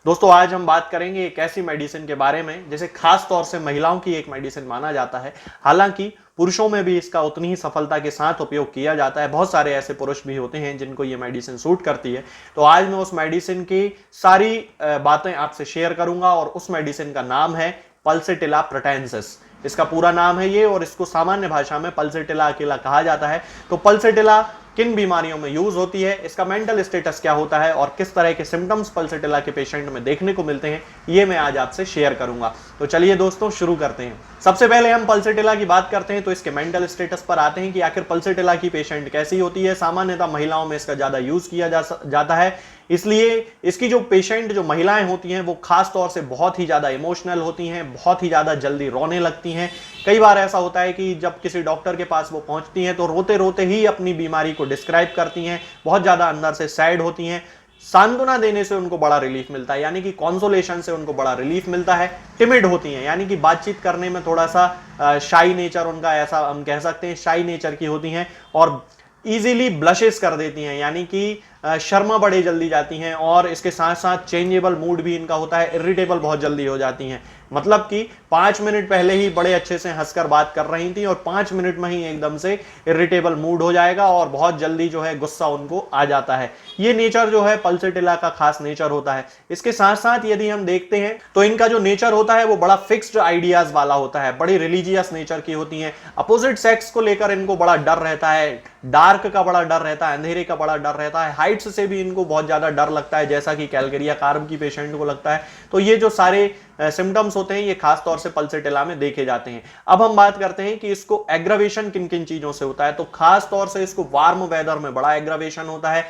दोस्तों आज हम बात करेंगे एक ऐसी मेडिसिन के बारे में जिसे खास तौर से महिलाओं की एक मेडिसिन माना जाता है। हालांकि पुरुषों में भी इसका उतनी ही सफलता के साथ उपयोग किया जाता है। बहुत सारे ऐसे पुरुष भी होते हैं जिनको ये मेडिसिन सूट करती है। तो आज मैं उस मेडिसिन की सारी बातें आपसे शेयर करूंगा और उस मेडिसिन का नाम है पल्सेटिला प्रटेंसिस। इसका पूरा नाम है ये और इसको सामान्य भाषा में पल्सेटिला अकेला कहा जाता है। तो पल्सेटिला किन बीमारियों में यूज होती है, इसका मेंटल स्टेटस क्या होता है और किस तरह के सिम्टम्स पल्सेटिला के पेशेंट में देखने को मिलते हैं, ये मैं आज आपसे शेयर करूंगा। तो चलिए दोस्तों शुरू करते हैं। सबसे पहले हम पल्सेटिला की बात करते हैं तो इसके मेंटल स्टेटस पर आते हैं कि आखिर पल्सेटिला की पेशेंट कैसी होती है। सामान्यतः महिलाओं में इसका ज्यादा यूज किया जाता है, इसलिए इसकी जो पेशेंट जो महिलाएं होती हैं वो खास तौर से बहुत ही ज्यादा इमोशनल होती हैं, बहुत ही ज्यादा जल्दी रोने लगती हैं। कई बार ऐसा होता है कि जब किसी डॉक्टर के पास वो पहुंचती हैं तो रोते रोते ही अपनी बीमारी को डिस्क्राइब करती हैं, बहुत ज्यादा अंदर से सैड होती हैं। सांत्वना देने से उनको बड़ा रिलीफ मिलता है, यानी कि कॉन्सोलेशन से उनको बड़ा रिलीफ मिलता है। टिमिड होती हैं, यानी कि बातचीत करने में थोड़ा सा शाई नेचर उनका, ऐसा हम कह सकते हैं, शाई नेचर की होती हैं और इजीली ब्लशेस कर देती हैं, यानी कि शर्मा बड़े जल्दी जाती हैं। और इसके साथ साथ चेंजेबल मूड भी इनका होता है, इरिटेबल बहुत जल्दी हो जाती हैं। मतलब कि 5 मिनट पहले ही बड़े अच्छे से हंसकर बात कर रही थी और 5 मिनट में ही एकदम से इरिटेबल मूड हो जाएगा और बहुत जल्दी जो है गुस्सा उनको आ जाता है। ये नेचर जो है पल्सेटिला का खास नेचर होता है। इसके साथ साथ यदि हम देखते हैं तो इनका जो नेचर होता है वो बड़ा फिक्स्ड आइडियाज वाला होता है, बड़ी रिलीजियस नेचर की होती हैं। अपोजिट सेक्स को लेकर इनको बड़ा डर रहता है, डार्क का बड़ा डर रहता है, अंधेरे का बड़ा डर रहता है, हाइट्स से भी इनको बहुत ज्यादा डर लगता है, जैसा कि कैलगेरिया कार्ब की पेशेंट को लगता है। तो ये जो सारे सिम्टम्स होते हैं ये खास तौर से पल्सेटिला में देखे जाते हैं। अब हम बात करते हैं कि इसको एग्रावेशन किन किन चीजों से होता है। तो खास तौर से इसको वार्म वेदर में बड़ा एग्रावेशन होता है,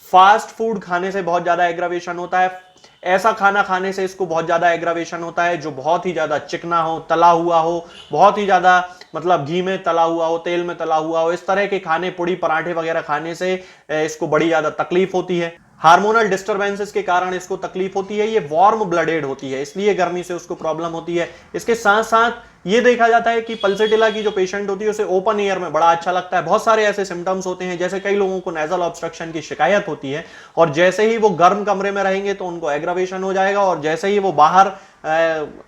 फास्ट फूड खाने से बहुत ज्यादा एग्रावेशन होता है, ऐसा खाना खाने से इसको बहुत ज्यादा एग्रावेशन होता है जो बहुत ही ज्यादा चिकना हो, तला हुआ हो, बहुत ही ज्यादा मतलब घी में तला हुआ हो, तेल में तला हुआ हो, इस तरह के खाने, पूड़ी पराठे वगैरह खाने से इसको बड़ी ज्यादा तकलीफ होती है। हार्मोनल डिस्टर्बेंसेस के कारण इसको तकलीफ होती है। ये वार्म ब्लडेड होती है, इसलिए गर्मी से उसको प्रॉब्लम होती है। इसके साथ साथ ये देखा जाता है कि पल्सेटिला की जो पेशेंट होती है उसे ओपन एयर में बड़ा अच्छा लगता है। बहुत सारे ऐसे सिम्टम्स होते हैं, जैसे कई लोगों को नेजल ऑब्स्ट्रक्शन की शिकायत होती है और जैसे ही वो गर्म कमरे में रहेंगे तो उनको एग्रावेशन हो जाएगा और जैसे ही वो बाहर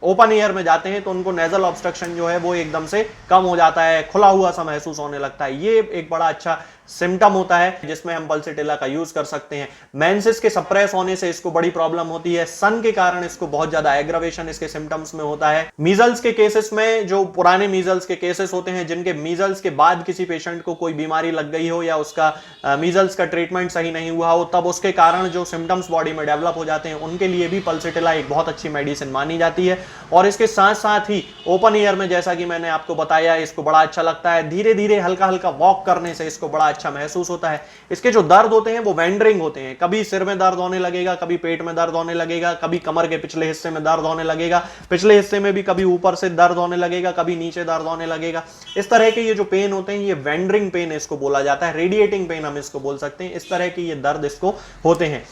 ओपन एयर में जाते हैं तो उनको नेजल ऑब्स्ट्रक्शन जो है वो एकदम से कम हो जाता है, खुला हुआ सा महसूस होने लगता है। ये एक बड़ा अच्छा सिम्टम होता है जिसमें हम पल्सेटिला का यूज कर सकते हैं। मेंसेस के सप्रेस होने से इसको बड़ी प्रॉब्लम होती है, सन के कारण इसको बहुत ज्यादा एग्रावेशन इसके सिम्टम्स में होता है। मीजल्स के केसेस में, जो पुराने मीजल्स के केसेस होते हैं जिनके मीजल्स के बाद किसी पेशेंट को कोई बीमारी लग गई हो या उसका मीजल्स का ट्रीटमेंट सही नहीं हुआ हो, तब उसके कारण जो सिम्टम्स बॉडी में डेवलप हो जाते हैं, उनके लिए भी पल्सेटिला एक बहुत अच्छी मेडिसिन मानी जाती है। और इसके साथ साथ ही ओपन एयर में, जैसा कि मैंने आपको बताया, इसको बड़ा अच्छा लगता है। धीरे धीरे हल्का हल्का वॉक करने से इसको बड़ा अच्छा महसूस होता है। इसके जो दर्द होते हैं वो वेंडरिंग होते हैं, कभी सिर में दर्द होने लगेगा, कभी पेट में दर्द होने लगेगा, कभी कमर के पिछले हिस्से में दर्द होने लगेगा, पिछले हिस्से में भी कभी ऊपर से दर्द होने लगेगा, कभी नीचे दर्द होने लगेगा। इस तरह के ये जो पेन होते हैं ये वेंडरिंग पेन इसको बोला जाता है, रेडिएटिंग पेन हम इसको बोल सकते हैं। इस तरह के ये दर्द इसको होते हैं।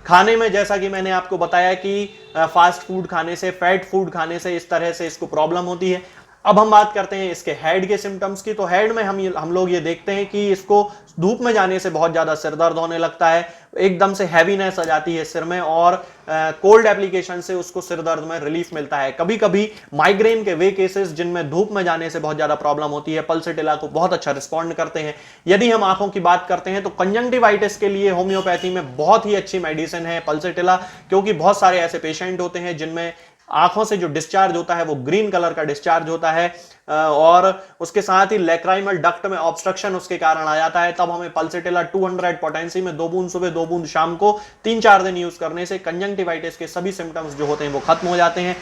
खाने में, जैसा कि मैंने आपको बताया कि फास्ट फूड खाने से, फैट फूड खाने से इस तरह से इसको प्रॉब्लम होती है। अब हम बात करते हैं इसके हेड के सिम्टम्स की। तो हेड में हम लोग ये देखते हैं कि इसको धूप में जाने से बहुत ज्यादा सिर दर्द होने लगता है, एकदम से हैवीनेस आ जाती है सिर में और कोल्ड एप्लीकेशन से उसको सिर दर्द में रिलीफ मिलता है। कभी कभी माइग्रेन के वे केसेस जिनमें धूप में जाने से बहुत ज्यादा प्रॉब्लम होती है, पल्सेटिला को बहुत अच्छा रिस्पॉन्ड करते हैं। यदि हम आंखों की बात करते हैं तो कंजंक्टिवाइटिस के लिए होम्योपैथी में बहुत ही अच्छी मेडिसिन है पल्सेटिला, क्योंकि बहुत सारे ऐसे पेशेंट होते हैं जिनमें आंखों से जो डिस्चार्ज होता है वो ग्रीन कलर का डिस्चार्ज होता है और उसके साथ ही लैक्राइमल डक्ट में ऑब्स्ट्रक्शन उसके कारण आ जाता है। तब हमें पल्सेटिला 200 पोटेंसी में 2 बूंद सुबह 2 बूंद शाम को 3-4 दिन यूज करने से कंजंक्टिवाइटिस के सभी सिम्टम्स जो होते हैं वो खत्म हो जाते हैं।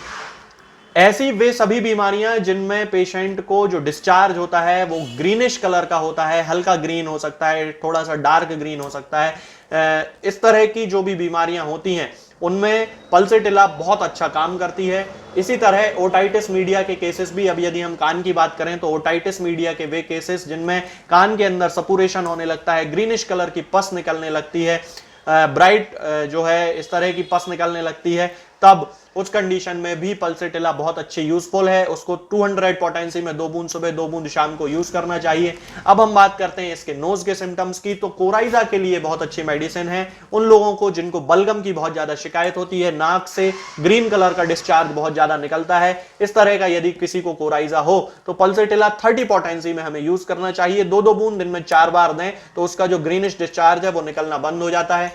ऐसी वे सभी बीमारियां जिनमें पेशेंट को जो डिस्चार्ज होता है वो ग्रीनिश कलर का होता है, हल्का ग्रीन हो सकता है, थोड़ा सा डार्क ग्रीन हो सकता है, इस तरह की जो भी बीमारियां होती हैं उनमें पल्सेटिला बहुत अच्छा काम करती है। इसी तरह ओटाइटिस मीडिया के केसेस भी, अब यदि हम कान की बात करें तो ओटाइटिस मीडिया के वे केसेस जिनमें कान के अंदर सपुरेशन होने लगता है, ग्रीनिश कलर की पस निकलने लगती है, ब्राइट जो है इस तरह की पस निकलने लगती है, तब उस कंडीशन में भी पल्सेटिला बहुत अच्छे यूजफुल है। उसको 200 पोटेंसी में 2 बूंद सुबह 2 बूंद शाम को यूज करना चाहिए। अब हम बात करते हैं इसके नोज के सिम्टम्स की, तो कोराइजा के लिए बहुत अच्छी मेडिसिन है उन लोगों को जिनको बलगम की बहुत ज्यादा शिकायत होती है, नाक से ग्रीन कलर का डिस्चार्ज बहुत ज्यादा निकलता है, इस तरह का यदि किसी को कोराइजा हो तो पल्सेटिला 30 पोटेंसी में हमें यूज करना चाहिए। 2-2 बूंद दिन में 4 बार दें तो उसका जो ग्रीनिश डिस्चार्ज है वो निकलना बंद हो जाता है।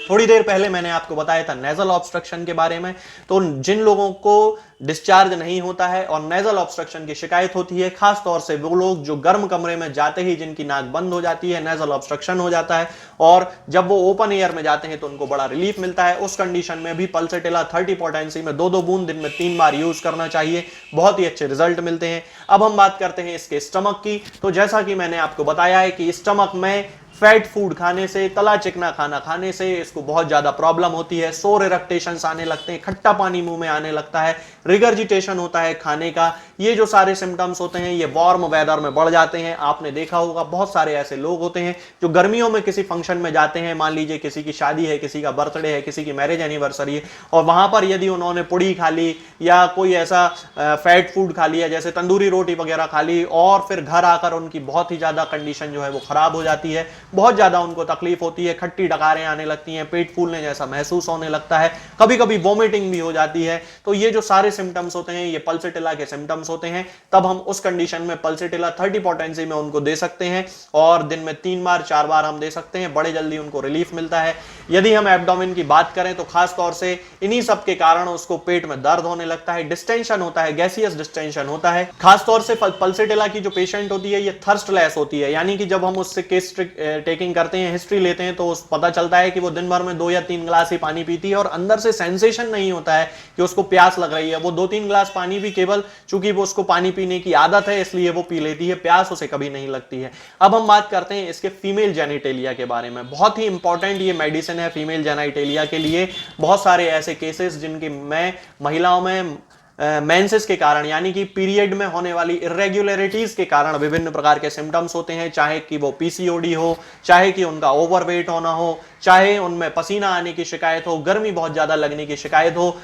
थोड़ी देर पहले मैंने आपको बताया था नेजल ऑब्स्ट्रक्शन के बारे में, तो जिन लोगों को डिस्चार्ज नहीं होता है और नेजल ऑब्स्ट्रक्शन की शिकायत होती है, खास तौर से वो लोग जो गर्म कमरे में जाते ही जिनकी नाक बंद हो जाती है, नेजल ऑब्स्ट्रक्शन हो जाता है और जब वो ओपन एयर में जाते हैं तो उनको बड़ा रिलीफ मिलता है, उस कंडीशन में भी पल्सेटिला 30 पोटेंसी में 2-2 बूंद दिन में 3 बार यूज करना चाहिए, बहुत ही अच्छे रिजल्ट मिलते हैं। अब हम बात करते हैं इसके स्टमक की, तो जैसा कि मैंने आपको बताया है कि स्टमक में फैट फूड खाने से, तला चिकना खाना खाने से इसको बहुत ज्यादा प्रॉब्लम होती है, सोर इरेक्टेशंस आने लगते हैं, खट्टा पानी मुंह में आने लगता है, रिगर्जिटेशन होता है खाने का, ये जो सारे सिम्टम्स होते हैं ये वार्म वेदर में बढ़ जाते हैं। आपने देखा होगा बहुत सारे ऐसे लोग होते हैं जो गर्मियों में किसी फंक्शन में जाते हैं, मान लीजिए किसी की शादी है, किसी का बर्थडे है, किसी की मैरिज एनिवर्सरी है, और वहां पर यदि उन्होंने पुड़ी खा ली या कोई ऐसा फैट फूड खा लिया जैसे तंदूरी रोटी वगैरह खा ली और फिर घर आकर उनकी बहुत ही ज्यादा कंडीशन जो है वो खराब हो जाती है, बहुत ज्यादा उनको तकलीफ होती है, खट्टी डकारें आने लगती हैं, पेट फूलने जैसा महसूस होने लगता है, कभी कभी वोमिटिंग भी हो जाती है। तो ये जो सारे सिम्टम्स होते हैं ये पल्सेटिला के सिम्टम्स होते हैं। तब हम उस कंडीशन में पल्सेटिला 30 पोटेंसी में उनको दे सकते हैं और दिन में 3 बार 4 बार हम दे सकते हैं, बड़े जल्दी उनको रिलीफ मिलता है। यदि हम एब्डोमेन की बात करें तो खास तौर से इन्हीं सब के कारण उसको पेट में दर्द होने लगता है, डिस्टेंशन होता है, गैसियस डिस्टेंशन होता है। खास तौर से पल्सेटिला की जो पेशेंट होती है ये थर्स्टलेस होती है, यानी कि जब हम उससे केस टेकिंग करते हैं, हिस्ट्री लेते हैं, तो पता चलता है कि वो दिन भर में 2 या 3 गिलास ही पानी पीती है और अंदर से सेंसेशन नहीं होता है कि उसको प्यास लग रही है। वो 2-3 गिलास पानी भी केवल चूंकि वो उसको पानी पीने की आदत है इसलिए वो पी लेती है, प्यास उसे कभी नहीं लगती है। अब हम बात करते हैं इसके फीमेल जेनिटेलिया के बारे में। बहुत ही इंपॉर्टेंट ये मेडिसिन है फीमेल जेनिटेलिया के लिए। बहुत सारे ऐसे केसेस जिनके में महिलाओं में मेंसेस के कारण यानी कि पीरियड में होने वाली इरेगुलरिटीज के कारण विभिन्न प्रकार के सिम्टम्स होते हैं, चाहे कि वो पीसीओडी हो, चाहे कि उनका ओवरवेट होना हो, चाहे उनमें पसीना आने की शिकायत हो, गर्मी बहुत ज्यादा लगने की शिकायत हो,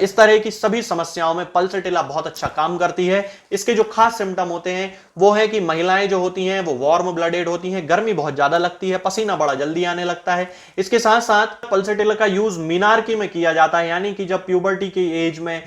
इस तरह की सभी समस्याओं में पल्सेटिला बहुत अच्छा काम करती है। इसके जो खास सिम्टम होते हैं वो है कि महिलाएं जो होती हैं वो वार्म ब्लडेड होती हैं, गर्मी बहुत ज्यादा लगती है, पसीना बड़ा जल्दी आने लगता है। इसके साथ साथ पल्सेटिला का यूज मीनार्की में किया जाता है, यानी कि जब प्यूबर्टी की एज में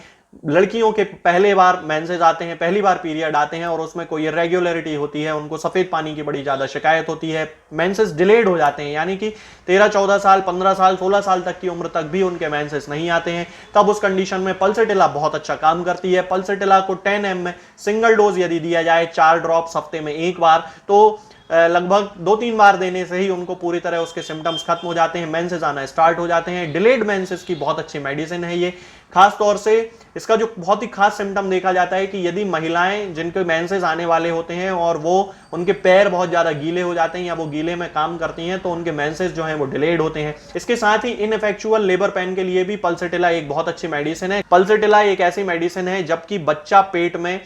लड़कियों के पहले बार मेंसेस आते हैं, पहली बार पीरियड आते हैं और उसमें कोई इरेगुलरिटी होती है, उनको सफेद पानी की बड़ी ज्यादा शिकायत होती है, मेंसेस डिलेड हो जाते हैं, यानी कि 13-14 साल, 15 साल, 16 साल तक की उम्र तक भी उनके मेंसेस नहीं आते हैं। तब उस कंडीशन में पल्सेटिला बहुत अच्छा काम करती है। पल्सेटिला को 10 ml में सिंगल डोज यदि दिया जाए, 4 ड्रॉप्स हफ्ते में 1 बार, तो लगभग 2-3 बार देने से ही उनको पूरी तरह उसके सिम्टम्स खत्म हो जाते हैं, मेंसेस आना स्टार्ट हो जाते हैं। डिलेड मेंसेस की बहुत अच्छी मेडिसिन है ये। खास तौर से इसका जो बहुत ही खास सिम्टम देखा जाता है कि यदि महिलाएं जिनके मेंसेस आने वाले होते हैं और वो उनके पैर बहुत ज्यादा गीले हो जाते हैं या वो गीले में काम करती हैं तो उनके मेंसेस जो हैं वो डिलेड होते हैं। इसके साथ ही इनइफेक्चुअल लेबर पेन के लिए भी पल्सेटिला एक बहुत अच्छी मेडिसिन है। पल्सेटिला एक ऐसी मेडिसिन है जबकि बच्चा पेट में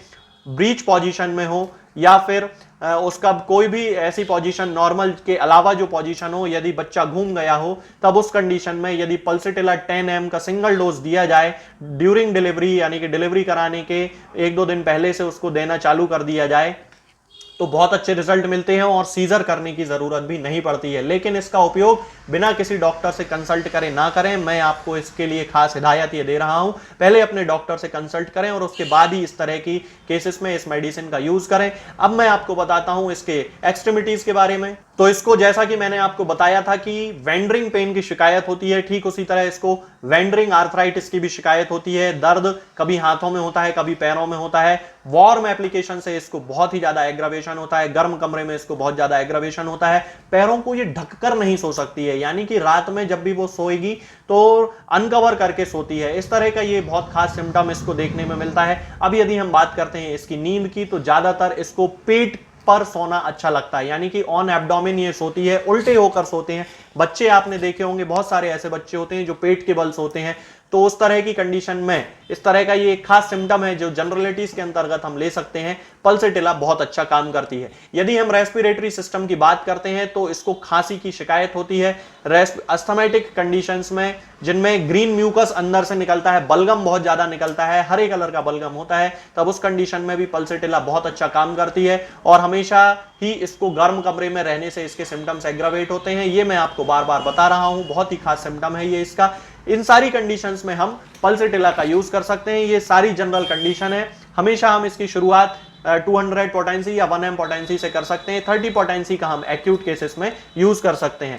ब्रीच पोजीशन में हो या फिर उसका कोई भी ऐसी पोजीशन नॉर्मल के अलावा जो पोजीशन हो, यदि बच्चा घूम गया हो, तब उस कंडीशन में यदि पल्सेटिला 10 ml का सिंगल डोज दिया जाए ड्यूरिंग डिलीवरी, यानी कि डिलीवरी कराने के 1-2 दिन पहले से उसको देना चालू कर दिया जाए तो बहुत अच्छे रिजल्ट मिलते हैं और सीजर करने की जरूरत भी नहीं पड़ती है। लेकिन इसका उपयोग बिना किसी डॉक्टर से कंसल्ट करें ना करें, मैं आपको इसके लिए खास हिदायत ये दे रहा हूं। पहले अपने डॉक्टर से कंसल्ट करें और उसके बाद ही इस तरह की केसेस में इस मेडिसिन का यूज करें। अब मैं आपको बताता हूं इसके एक्सट्रीमिटीज के बारे में। तो इसको जैसा कि मैंने आपको बताया था कि वेंडरिंग पेन की शिकायत होती है, ठीक उसी तरह इसको वेंडरिंग आर्थराइटिस की भी शिकायत होती है। दर्द कभी हाथों में होता है, कभी पैरों में होता है। वार्म एप्लीकेशन से इसको बहुत ही ज्यादा एग्रावेशन होता है, गर्म कमरे में इसको बहुत ज्यादा एग्रावेशन होता है। पैरों को ये ढककर नहीं सो सकती है, यानी कि रात में जब भी वो सोएगी तो अनकवर करके सोती है। इस तरह का ये बहुत खास सिम्टम इसको देखने में मिलता है। अब यदि हम बात करते हैं इसकी नींद की, तो ज्यादातर इसको पेट पर सोना अच्छा लगता है, यानी कि ऑन एब्डोमेन ये सोती है, उल्टे होकर सोते हैं। बच्चे आपने देखे होंगे, बहुत सारे ऐसे बच्चे होते हैं जो पेट के बल सोते हैं, तो उस तरह की कंडीशन में इस तरह का ये एक खास सिम्टम है जो जनरलिटीज के अंतर्गत हम ले सकते हैं। पल्सेटिला बहुत अच्छा काम करती है। यदि हम रेस्पिरेटरी सिस्टम की बात करते हैं तो इसको खांसी की शिकायत होती है। अस्थमेटिक कंडीशंस में जिनमें ग्रीन म्यूकस अंदर से निकलता है, बलगम बहुत ज्यादा निकलता है, हरे कलर का बलगम होता है, तब उस कंडीशन में भी पल्सेटिला बहुत अच्छा काम करती है। और हमेशा ही इसको गर्म कमरे में रहने से इसके सिम्टम्स एग्रावेट होते हैं। ये मैं आपको बार बार बता रहा हूं, बहुत ही खास सिम्टम है ये इसका। इन सारी कंडीशंस में हम पल्सेटिला का यूज कर सकते हैं। ये सारी जनरल कंडीशन है। हमेशा हम इसकी शुरुआत 200 पोटेंसी या 1 एम पोटेंसी से कर सकते हैं। 30 पोटेंसी का हम एक्यूट केसेस में यूज कर सकते हैं।